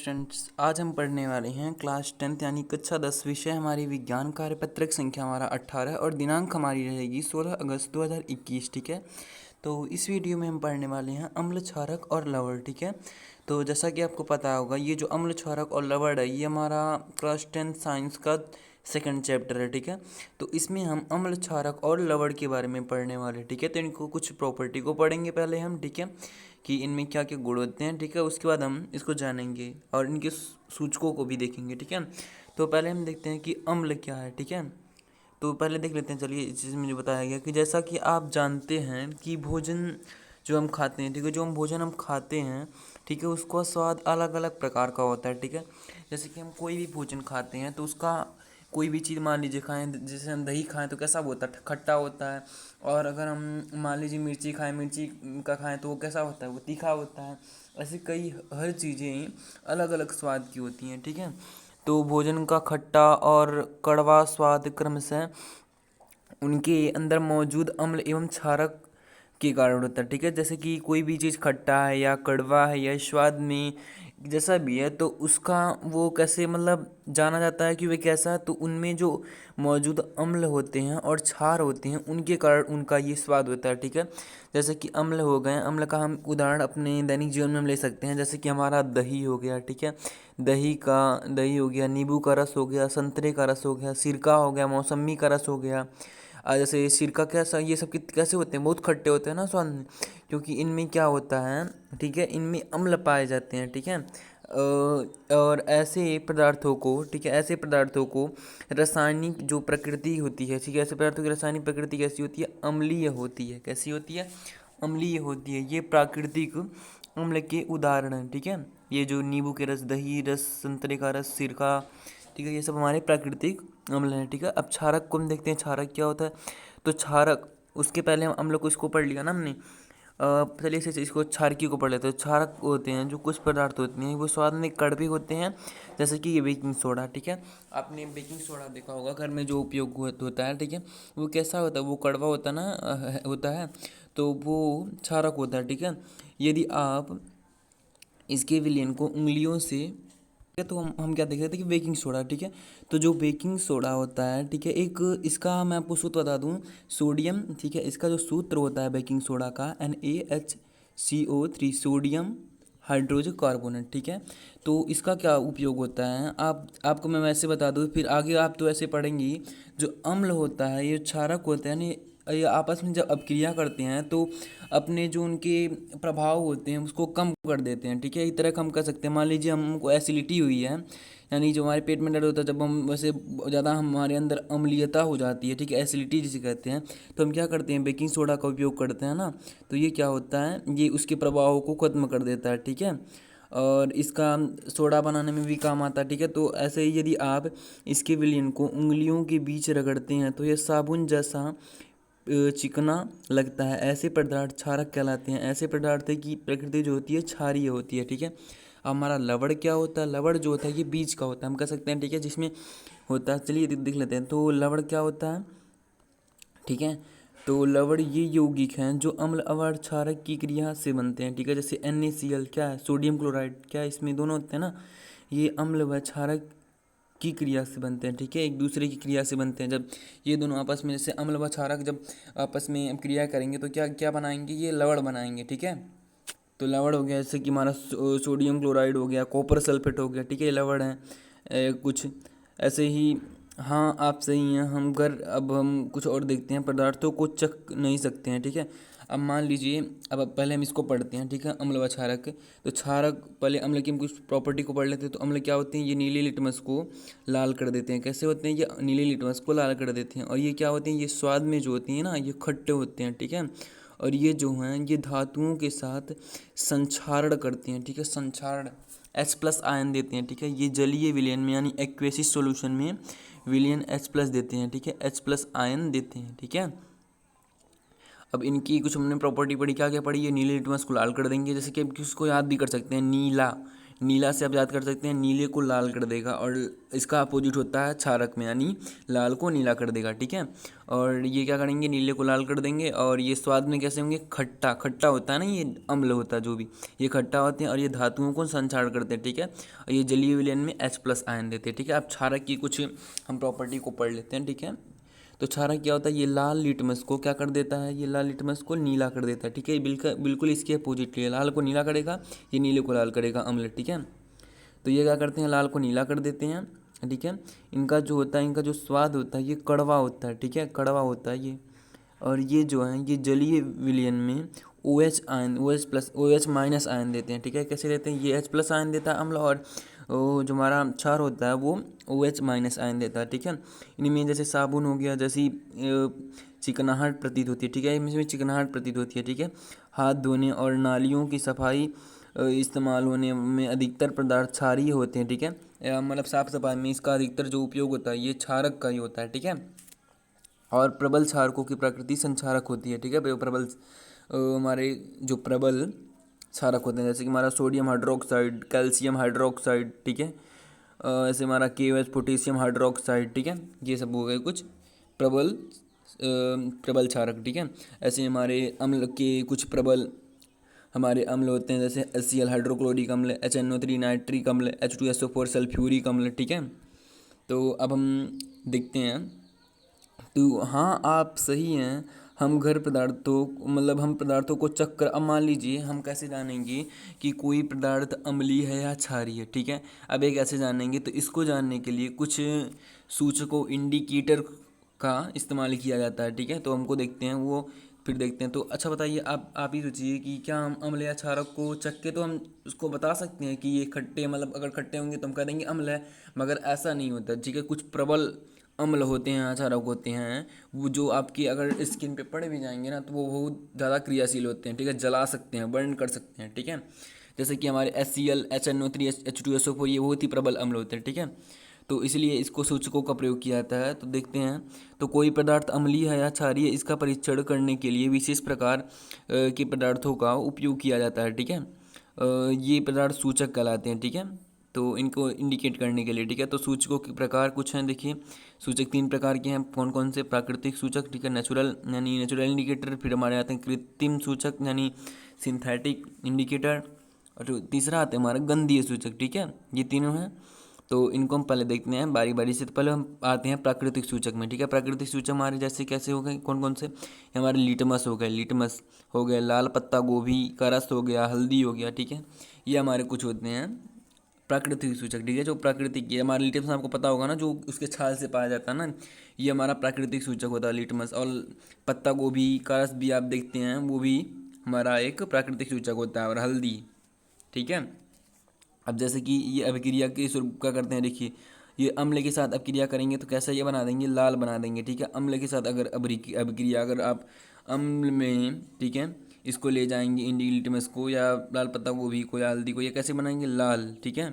Students, आज हम पढ़ने वाले हैं क्लास 10th यानी कक्षा 10 विषय हमारी विज्ञान कार्यपत्रक संख्या हमारा 18 और दिनांक हमारी रहेगी 16 अगस्त 2021। ठीक है, तो इस वीडियो में हम पढ़ने वाले हैं अम्ल क्षारक और लवण। ठीक है, तो जैसा कि आपको पता होगा, ये जो अम्ल क्षारक और लवण है ये हमारा क्लास 10 साइंस का सेकंड चैप्टर है। ठीक है, तो इसमें हम अम्ल क्षारक और लवण के बारे में पढ़ने वाले। ठीक है, तो इनको कुछ प्रॉपर्टी को पढ़ेंगे पहले हम। ठीक है, कि इनमें क्या क्या गुण होते हैं। ठीक है, उसके बाद हम इसको जानेंगे और इनके सूचकों को भी देखेंगे। ठीक है, तो पहले हम देखते हैं कि अम्ल क्या है। ठीक है, तो पहले देख लेते हैं। चलिए, इस चीज़ में जो बताया गया कि जैसा कि आप जानते हैं कि भोजन जो हम खाते हैं, ठीक है, जो हम भोजन हम खाते हैं, ठीक है, उसका स्वाद अलग अलग प्रकार का होता है। ठीक है, जैसे कि हम कोई भी भोजन खाते हैं तो उसका कोई भी चीज़ मान लीजिए खाएं, जैसे हम दही खाएं तो कैसा होता है, खट्टा होता है। और अगर हम मान लीजिए मिर्ची खाएं, मिर्ची का खाएं तो वो कैसा होता है, वो तीखा होता है। ऐसे कई हर चीज़ें अलग अलग स्वाद की होती हैं। ठीक है, तो भोजन का खट्टा और कड़वा स्वाद क्रमशः उनके अंदर मौजूद अम्ल एवं क्षारक के कारण होता है। ठीक है, जैसे कि कोई भी चीज़ खट्टा है या कड़वा है या स्वाद में जैसा भी है, तो उसका वो कैसे मतलब जाना जाता है कि वे कैसा है, तो उनमें जो मौजूद अम्ल होते हैं और क्षार होते हैं उनके कारण उनका ये स्वाद होता है। ठीक है, जैसे कि अम्ल हो गए, अम्ल का हम उदाहरण अपने दैनिक जीवन में हम ले सकते हैं। जैसे कि हमारा दही हो गया। ठीक है, दही हो गया, नींबू का रस हो गया, संतरे का रस हो गया, सिरका हो गया, मौसम्मी का रस हो गया। जैसे सिरका कैसा, ये सब कैसे होते हैं, बहुत खट्टे होते हैं ना स्वाद में, क्योंकि इनमें क्या होता है, ठीक है, इनमें अम्ल पाए जाते हैं। ठीक है, और ऐसे पदार्थों को, ठीक है, ऐसे पदार्थों को रासायनिक जो प्रकृति होती है, ठीक है, ऐसे पदार्थों की रासायनिक प्रकृति कैसी होती है, अम्लीय होती है। कैसी होती है, अम्लीय होती है। ये प्राकृतिक अम्ल के उदाहरण हैं। ठीक है, ये जो नींबू के रस, दही रस, संतरे का रस, सिरका, ठीक है, ये सब हमारे प्राकृतिक अम्ल हैं। ठीक है, अब क्षारक को हम देखते हैं, क्षारक क्या होता है। तो क्षारक, उसके पहले हम अम्ल को इसको पढ़ लिया ना हमने। चलिए इसे इसको क्षारकी को पढ़ लेते हैं। क्षारक होते हैं जो कुछ पदार्थ होते हैं, वो स्वाद में कड़वे होते हैं, जैसे कि ये बेकिंग सोडा। ठीक है, आपने बेकिंग सोडा देखा होगा घर में जो उपयोग होता है। ठीक है, वो कैसा होता है, वो कड़वा होता है ना, होता है, तो वो क्षारक होता है। ठीक है, यदि आप इसके विलयन को उंगलियों से, तो हम क्या देख रहे थे कि बेकिंग सोडा, ठीक है, तो जो बेकिंग सोडा होता है, ठीक है, एक इसका मैं आपको सूत्र बता दूं, सोडियम, ठीक है, इसका जो सूत्र होता है बेकिंग सोडा का NaHCO3, सोडियम हाइड्रोजन कार्बोनेट। ठीक है, तो इसका क्या उपयोग होता है, आपको मैं वैसे बता दूं, फिर आगे आप तो ऐसे पढ़ेंगी। जो अम्ल होता है, ये क्षारक होता है, यानी ये आपस में जब अपक्रिया करते हैं तो अपने जो उनके प्रभाव होते हैं उसको कम कर देते हैं। ठीक है, इस तरह हम कर सकते हैं। मान लीजिए हमको एसिडिटी हुई है, यानी जो हमारे पेट में दर्द होता है, जब हम वैसे ज़्यादा हमारे अंदर अम्लीयता हो जाती है, ठीक है, एसिडिटी जिसे कहते हैं, तो हम क्या करते हैं, बेकिंग सोडा का उपयोग करते हैं ना। तो ये क्या होता है, ये उसके प्रभाव को ख़त्म कर देता है। ठीक है, और इसका सोडा बनाने में भी काम आता है। ठीक है, तो ऐसे ही यदि आप इसके विलयन को उंगलियों के बीच रगड़ते हैं तो यह साबुन जैसा चिकना लगता है। ऐसे पदार्थ क्षारक कहलाते हैं। ऐसे पदार्थ की प्रकृति जो होती है क्षारीय होती है। ठीक है, अब हमारा लवण क्या होता है, लवण जो होता है ये बीज का होता है, हम कह सकते हैं। ठीक है, जिसमें होता है, चलिए देख लेते हैं। तो लवण क्या होता है, ठीक है, तो लवण ये यौगिक हैं जो अम्ल अवर क्षारक की क्रिया से बनते हैं। ठीक है, जैसे NaCl क्या है, सोडियम क्लोराइड, क्या है, इसमें दोनों होते हैं ना, ये अम्ल व क्षारक की क्रिया से बनते हैं। ठीक है, एक दूसरे की क्रिया से बनते हैं। जब ये दोनों आपस में, जैसे अम्ल व क्षारक जब आपस में क्रिया करेंगे तो क्या क्या बनाएंगे, ये लवण बनाएंगे। ठीक है, तो लवण हो गया, जैसे कि हमारा सोडियम क्लोराइड हो गया, कॉपर सल्फेट हो गया। ठीक है, ये लवण है। कुछ ऐसे ही, हाँ आप सही हैं। अब हम कुछ और देखते हैं, पदार्थों को चख नहीं सकते हैं। ठीक है, अब मान लीजिए, अब पहले हम इसको पढ़ते हैं। ठीक है, अम्ल व क्षारक। तो क्षारक, पहले अम्ल की हम कुछ प्रॉपर्टी को पढ़ लेते हैं। तो अम्ल क्या होते हैं, ये नीले लिटमस को लाल कर देते हैं। कैसे होते हैं, ये नीले लिटमस को लाल कर देते हैं। और ये क्या होते हैं, ये स्वाद में जो होती हैं ना, ये खट्टे होते हैं। ठीक है, और ये जो हैं ये धातुओं के साथ संक्षारण करते हैं। ठीक है, संक्षारण H+ आयन देते हैं। ठीक है, ये जलीय विलयन में यानी एक्वेसिस सॉल्यूशन में विलयन H+ देते हैं। ठीक है, H+ आयन देते हैं। ठीक है, अब इनकी कुछ हमने प्रॉपर्टी पढ़ी, क्या क्या पढ़ी, ये नीले लिटमस को लाल कर देंगे। जैसे कि अब किसको याद भी कर सकते हैं, नीला, नीला से आप याद कर सकते हैं, नीले को लाल कर देगा, और इसका अपोजिट होता है क्षारक में, यानी लाल को नीला कर देगा, ठीक है। और ये क्या करेंगे, नीले को लाल कर देंगे। और ये स्वाद में कैसे होंगे, खट्टा खट्टा होता है ना, ये अम्ल होता है जो भी, ये खट्टा होते हैं और ये धातुओं को संचार करते हैं, ठीक है। और ये जलीय विलयन में H+ आयन देते हैं, ठीक है। अब क्षारक की कुछ हम प्रॉपर्टी को पढ़ लेते हैं, ठीक है। तो क्षारक क्या होता है, ये लाल लिटमस को क्या कर देता है, ये लाल लिटमस को नीला कर देता है, ठीक है। ये बिल्कुल इसके अपोजिट है, लाल को नीला करेगा, ये नीले को लाल करेगा, अम्ल, ठीक है। तो ये क्या करते हैं, लाल को नीला कर देते हैं, ठीक है। इनका जो होता है, इनका जो स्वाद होता है ये कड़वा होता है, ठीक है, कड़वा होता है ये। और ये जो है ये जलीय विलयन में OH आयन, OH- आयन देते हैं, ठीक है। कैसे देते हैं, ये H+ आयन देता है अम्ल, और जो हमारा क्षार होता है वो OH- आयन देता है, ठीक है। इनमें जैसे साबुन हो गया, जैसी चिकनाहट प्रतीत होती है, ठीक है, इसमें चिकनाहट प्रतीत होती है, ठीक है। हाथ धोने और नालियों की सफाई इस्तेमाल होने में अधिकतर पदार्थ क्षारीय होते हैं, ठीक है। मतलब साफ सफाई में इसका अधिकतर जो उपयोग होता है ये क्षारक का ही होता है, ठीक है। और प्रबल क्षारकों की प्रकृति संक्षारक होती है, ठीक है। प्रबल हमारे जो प्रबल क्षारक होते हैं, जैसे कि हमारा सोडियम हाइड्रोक्साइड, कैल्शियम हाइड्रोक्साइड, ठीक है। ऐसे हमारा KOH, पोटेशियम हाइड्रोक्साइड, ठीक है। ये सब हो गए कुछ प्रबल क्षारक, ठीक है। ऐसे हमारे अम्ल के कुछ प्रबल हमारे अम्ल होते हैं, जैसे HCl हाइड्रोक्लोरिक अम्ल, HNO3 नाइट्रिक अम्ल, H2SO4 सल्फ्यूरिक अम्ल, ठीक है। तो अब हम देखते हैं, तो हाँ आप सही हैं, हम घर पदार्थों मतलब हम पदार्थों को चख कर, अब मान लीजिए हम कैसे जानेंगे कि कोई पदार्थ अम्लीय है या क्षारीय है, ठीक है। अब ये कैसे जानेंगे, तो इसको जानने के लिए कुछ सूचकों, इंडिकेटर का इस्तेमाल किया जाता है, ठीक है। तो हमको देखते हैं वो, फिर देखते हैं। तो अच्छा बताइए, आप ही सोचिए कि क्या हम अम्ल या क्षारक को चख के तो हम उसको बता सकते हैं कि ये खट्टे, मतलब अगर खट्टे होंगे तो हम कह देंगे अम्ल है, मगर ऐसा नहीं होता, ठीक है। कुछ प्रबल अम्ल होते हैं, क्षारक होते हैं, वो जो आपकी अगर स्किन पे पड़ भी जाएंगे ना तो वो बहुत ज़्यादा क्रियाशील होते हैं, ठीक है, जला सकते हैं, बर्न कर सकते हैं, ठीक है। जैसे कि हमारे HCl, HNO3, H2SO4 ये बहुत ही प्रबल अम्ल होते हैं, ठीक है। तो इसलिए इसको सूचकों का प्रयोग किया जाता है। तो देखते हैं, तो कोई पदार्थ अम्लीय है या क्षारीय, इसका परीक्षण करने के लिए विशेष प्रकार के पदार्थों का उपयोग किया जाता है, ठीक है। ये पदार्थ सूचक कहलाते हैं, ठीक है। तो इनको इंडिकेट करने के लिए, ठीक है। तो सूचकों के प्रकार कुछ हैं, देखिए। सूचक 3 प्रकार के हैं, कौन कौन से, प्राकृतिक सूचक, ठीक है, नेचुरल यानी नेचुरल इंडिकेटर, फिर हमारे आते हैं कृत्रिम सूचक यानी सिंथेटिक इंडिकेटर, और जो तीसरा आता है हमारा गंधीय सूचक, ठीक है। ये तीनों हैं। तो इनको हम पहले देखते हैं बारी बारी से। तो पहले हम आते हैं प्राकृतिक सूचक में, ठीक है। प्राकृतिक सूचक हमारे जैसे कैसे हो गए, कौन कौन से, ये हमारे लिटमस हो गए, लिटमस हो गए, लाल पत्ता गोभी का रस हो गया, हल्दी हो गया, ठीक है। ये हमारे कुछ होते हैं प्राकृतिक सूचक, ठीक है। जो प्राकृतिक, ये हमारा लिटमस आपको पता होगा ना, जो उसके छाल से पाया जाता है ना, ये हमारा प्राकृतिक सूचक होता है लिटमस। और पत्ता गोभी का रस भी आप देखते हैं, वो भी हमारा एक प्राकृतिक सूचक होता है, और हल्दी, ठीक है। अब जैसे कि ये अभिक्रिया के स्वरूप क्या करते हैं, देखिए, ये अम्ल के साथ अभिक्रिया करेंगे तो कैसा ये बना देंगे, लाल बना देंगे, ठीक है। अम्ल के साथ अगर अभिक्रिया, अगर आप अम्ल में, ठीक है, इसको ले जाएंगे इंडी लिटमस को या लाल पत्ता गोभी को या हल्दी को, ये कैसे बनाएंगे, लाल, ठीक है।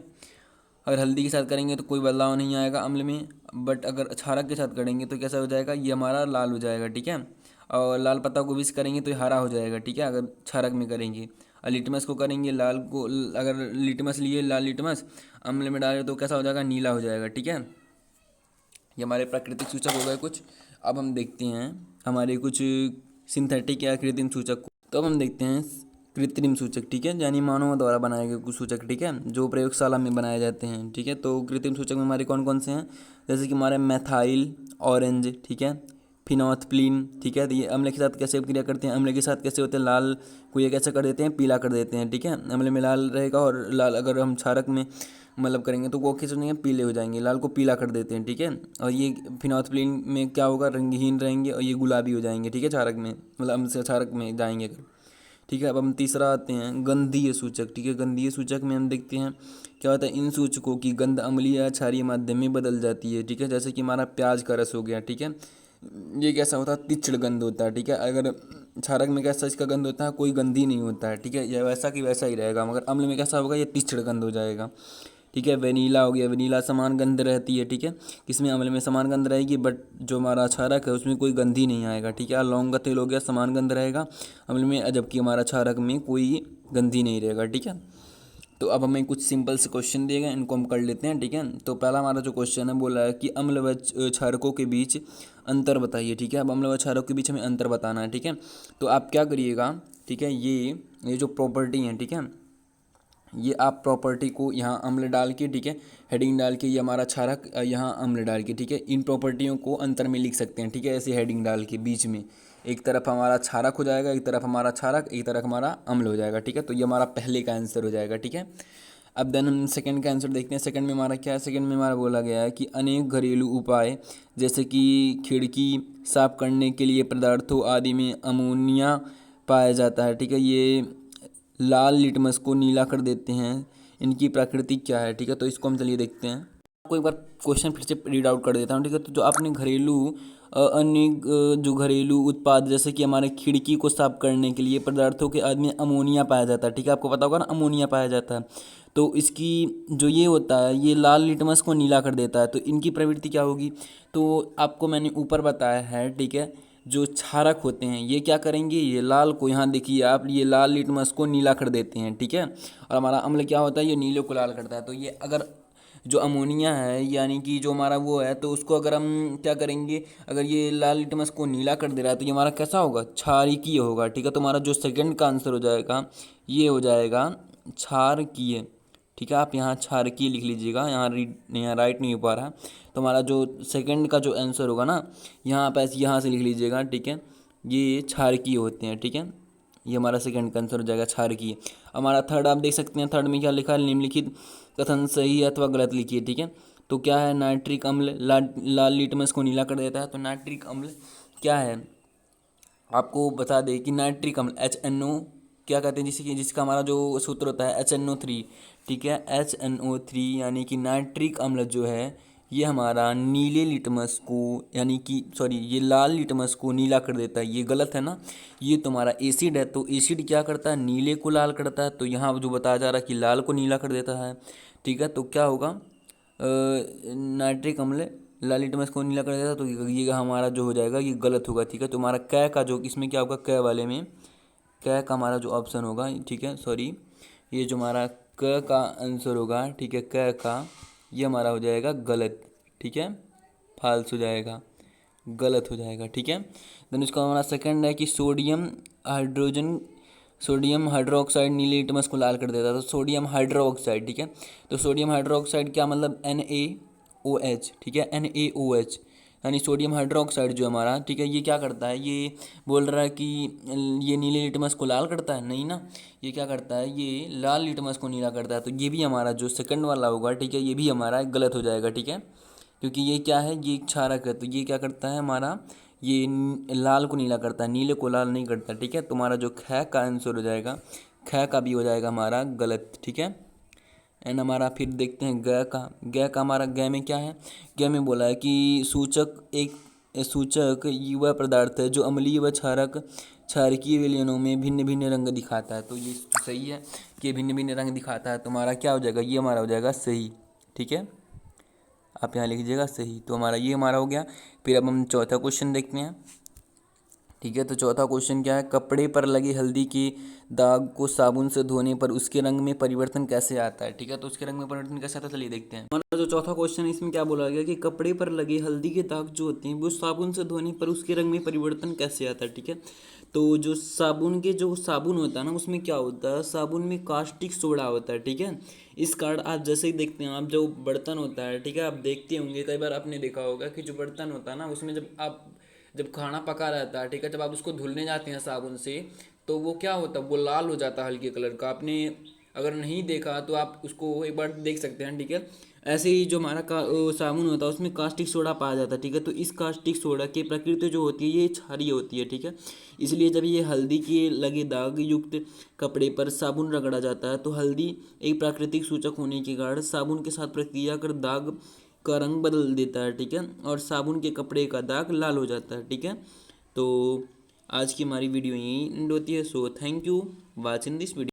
अगर हल्दी के साथ करेंगे तो कोई बदलाव नहीं आएगा अम्ल में, बट अगर क्षारक के साथ करेंगे तो कैसा हो जाएगा, ये हमारा लाल हो जाएगा, ठीक है। और लाल पत्ता गोभी से करेंगे तो ये हरा हो जाएगा, ठीक है, अगर क्षारक में करेंगे। और लिटमस को करेंगे, लाल को, अगर लिटमस लिए, लाल लिटमस अम्ल में डालें तो कैसा हो जाएगा, नीला हो जाएगा, ठीक है। ये हमारे प्राकृतिक सूचक हो गए कुछ। अब हम देखते हैं हमारे कुछ सिंथेटिक या कृत्रिम सूचक को। तो अब हम देखते हैं कृत्रिम सूचक, ठीक है, यानी मानव द्वारा बनाए गए कुछ सूचक, ठीक है, जो प्रयोगशाला में बनाए जाते हैं, ठीक है। तो कृत्रिम सूचक में हमारे कौन कौन से हैं, जैसे कि हमारे मैथाइल ऑरेंज, ठीक है, फिनोल्फ्थालीन, ठीक है। तो ये अम्ल के साथ कैसे क्रिया करते हैं, अम्ल के साथ कैसे होते हैं, लाल को ये कैसे कर देते हैं, पीला कर देते हैं, ठीक है। अम्ल में लाल रहेगा और लाल अगर हम क्षारक में मतलब करेंगे तो वो कैसे नहीं पीले हो जाएंगे, लाल को पीला कर देते हैं, ठीक है। और ये फिनोल्फ्थालीन में क्या होगा, रंगहीन रहेंगे और ये गुलाबी हो जाएंगे, ठीक है, क्षारक में, मतलब अम्ल से क्षारक में जाएंगे अगर, ठीक है। अब हम तीसरा आते हैं गंधीय सूचक, ठीक है। गंधीय सूचक में हम देखते हैं क्या होता है, इन सूचकों की गंध अम्लीय या क्षारीय माध्यम में बदल जाती है, ठीक है। जैसे कि हमारा प्याज का रस हो गया, ठीक है, ये कैसा होता है, तीक्ष्ण गंध होता है, ठीक है। अगर क्षारक में कैसा इसका गंध होता है, कोई गंध ही नहीं होता है, ठीक है, यह वैसा कि वैसा ही रहेगा, मगर अम्ल में कैसा होगा, ये तीक्ष्ण गंध हो जाएगा, ठीक है। वेनीला हो गया, वेनीला समान गंध रहती है, ठीक है, इसमें अम्ल में समान गंध रहेगी, बट जो हमारा क्षारक है उसमें कोई गंध ही नहीं आएगा, ठीक है। लौंग का तेल हो गया, समान गंध रहेगा अम्ल में, जबकि हमारा क्षारक में कोई गंध ही नहीं रहेगा, ठीक है। तो अब हमें कुछ सिंपल से क्वेश्चन दिए गए, इनको हम कर लेते हैं, ठीक है। तो पहला हमारा जो क्वेश्चन है बोला है कि अम्ल व क्षारकों के बीच अंतर बताइए, ठीक है। अब अम्ल व क्षारकों के बीच हमें अंतर बताना है, ठीक है। तो आप क्या करिएगा, ठीक है, ये जो प्रॉपर्टी है, ठीक है, ये आप प्रॉपर्टी को यहाँ अम्ल डाल के, ठीक है, हेडिंग डाल के, ये हमारा क्षारक यहाँ अम्ल डाल के, ठीक है, इन प्रॉपर्टियों को अंतर में लिख सकते हैं, ठीक है, ऐसे हेडिंग डाल के बीच में एक तरफ हमारा क्षारक हो जाएगा, एक तरफ हमारा क्षारक, एक तरफ हमारा अम्ल हो जाएगा, ठीक है। तो ये हमारा पहले का आंसर हो जाएगा, ठीक है। अब देन हम सेकंड का आंसर देखते हैं। सेकंड में हमारा क्या है, सेकंड में हमारा बोला गया है कि अनेक घरेलू उपाय जैसे कि खिड़की साफ करने के लिए पदार्थों आदि में अमोनिया पाया जाता है, ठीक है, ये लाल लिटमस को नीला कर देते हैं, इनकी प्रकृति क्या है, ठीक है। तो इसको हम चलिए देखते हैं। आपको एक बार क्वेश्चन फिर से रीड आउट कर देता हूँ, ठीक है। तो जो आपने घरेलू अन्य जो घरेलू उत्पाद जैसे कि हमारे खिड़की को साफ करने के लिए पदार्थों के आदि में अमोनिया पाया जाता है, ठीक है, आपको पता होगा ना अमोनिया पाया जाता है। तो इसकी जो ये होता है, ये लाल लिटमस को नीला कर देता है, तो इनकी प्रवृत्ति क्या होगी। तो आपको मैंने ऊपर बताया है, ठीक है, जो क्षारक होते हैं ये क्या करेंगे, ये लाल को, यहाँ देखिए आप, ये लाल लिटमस को नीला कर देते हैं, ठीक है। और हमारा अम्ल क्या होता है, ये नीले को लाल करता है। तो ये अगर जो अमोनिया है यानी कि जो हमारा वो है, तो उसको अगर हम क्या करेंगे, अगर ये लाल लिटमस को नीला कर दे रहा है तो ये हमारा कैसा होगा, क्षारकीय होगा, ठीक है। तो हमारा जो सेकंड का आंसर हो जाएगा ये हो जाएगा क्षारकीय, ठीक है। आप यहाँ क्षारकीय लिख लीजिएगा, यहाँ राइट नहीं हो पा रहा। तो हमारा जो सेकंड का जो आंसर होगा ना, यहाँ पे यहाँ से लिख लीजिएगा, ठीक है, ये क्षारकीय होते हैं, ठीक है। ये हमारा सेकंड का आंसर हो जाएगा क्षारकीय। हमारा थर्ड आप देख सकते हैं, थर्ड में क्या लिखा है, निम्नलिखित कथन सही अथवा गलत लिखिए, ठीक है। तो क्या है, नाइट्रिक अम्ल लाल लिटमस को नीला कर देता है। तो नाइट्रिक अम्ल क्या है, आपको बता दें कि नाइट्रिक अम्ल HNO क्या कहते हैं, जिसका हमारा जो सूत्र होता है HNO3, ठीक है, HNO3 यानी कि नाइट्रिक अम्ल जो है ये हमारा नीले लिटमस को, यानी कि सॉरी, ये लाल लिटमस को नीला कर देता है। ये गलत है ना, ये तुम्हारा एसिड है। तो एसिड क्या करता है, नीले को लाल करता है। तो यहाँ जो बताया जा रहा है कि लाल को नीला कर देता है, ठीक है। तो क्या होगा, नाइट्रिक अम्ल लाल लिटमस को नीला कर देता है। तो ये हमारा जो हो जाएगा ये गलत होगा, ठीक है। तो हमारा कै का जो इसमें क्या होगा, कै वाले में कै का हमारा जो ऑप्शन होगा, ठीक है, सॉरी, ये जो हमारा क का आंसर होगा, ठीक है, कै का, ये हमारा हो जाएगा गलत, ठीक है, फाल्स हो जाएगा, गलत हो जाएगा, ठीक है। देन उसका हमारा सेकंड है कि सोडियम हाइड्रोक्साइड नीले लिटमस को लाल कर देता है। तो सोडियम हाइड्रोक्साइड, ठीक है। तो सोडियम हाइड्रोक्साइड क्या मतलब, NaOH, ठीक है, NaOH यानी सोडियम हाइड्रोक्साइड जो हमारा, ठीक है, ये क्या करता है, ये बोल रहा है कि ये नीले लिटमस को लाल करता है, नहीं ना, ये क्या करता है, ये लाल लिटमस को नीला करता है। तो ये भी हमारा जो सेकंड वाला होगा, ठीक है, ये भी हमारा गलत हो जाएगा, ठीक है, क्योंकि ये क्या है, ये क्षारक है। तो ये क्या करता है हमारा, ये लाल को नीला करता है, नीले को लाल नहीं करता, ठीक है। तुम्हारा जो ख का आंसर हो जाएगा, ख का भी हो जाएगा हमारा गलत, ठीक है। एंड हमारा फिर देखते हैं गै का हमारा गै में क्या है, गै में बोला है कि सूचक वह पदार्थ है जो अम्लीय व क्षारकीय विलयनों में भिन्न भिन्न रंग दिखाता है। तो ये सही है कि भिन्न भिन्न रंग दिखाता है। तो हमारा क्या हो जाएगा, ये हमारा हो जाएगा सही, ठीक है, आप यहाँ लिख लीजिएगा सही। तो हमारा ये हमारा हो गया। फिर अब हम चौथा क्वेश्चन देखते हैं, ठीक है। तो चौथा क्वेश्चन क्या है, कपड़े पर लगे हल्दी के दाग को साबुन से धोने पर उसके रंग में परिवर्तन कैसे आता है, ठीक है। तो उसके रंग में परिवर्तन कैसे आता है, चलिए देखते हैं। हमारा जो चौथा क्वेश्चन है इसमें क्या बोला गया कि कपड़े पर लगे हल्दी के दाग जो होते हैं वो साबुन से धोने पर उसके रंग में परिवर्तन कैसे आता है, ठीक है। तो जो साबुन होता है ना, उसमें क्या होता है, साबुन में कास्टिक सोडा होता है, ठीक है। इस कारण आप जैसे ही देखते हैं, आप जो बर्तन होता है, ठीक है, आप देखते होंगे कई बार आपने देखा होगा कि जो बर्तन होता है ना, उसमें जब खाना पका रहता है, ठीक है, जब आप उसको धुलने जाते हैं साबुन से, तो वो क्या होता है, वो लाल हो जाता है हल्के कलर का। आपने अगर नहीं देखा तो आप उसको एक बार देख सकते हैं, ठीक है। ऐसे ही जो हमारा साबुन होता है उसमें कास्टिक सोडा पाया जाता है, ठीक है। तो इस कास्टिक सोडा की प्रकृति जो होती है ये क्षारीय होती है, ठीक है। इसलिए जब ये हल्दी के लगे दाग युक्त कपड़े पर साबुन रगड़ा जाता है तो हल्दी एक प्राकृतिक सूचक होने के कारण साबुन के साथ प्रक्रिया कर दाग का रंग बदल देता है, ठीक है, और साबुन के कपड़े का दाग लाल हो जाता है, ठीक है। तो आज की हमारी वीडियो यहीं एंड होती है। So thank you watching this video.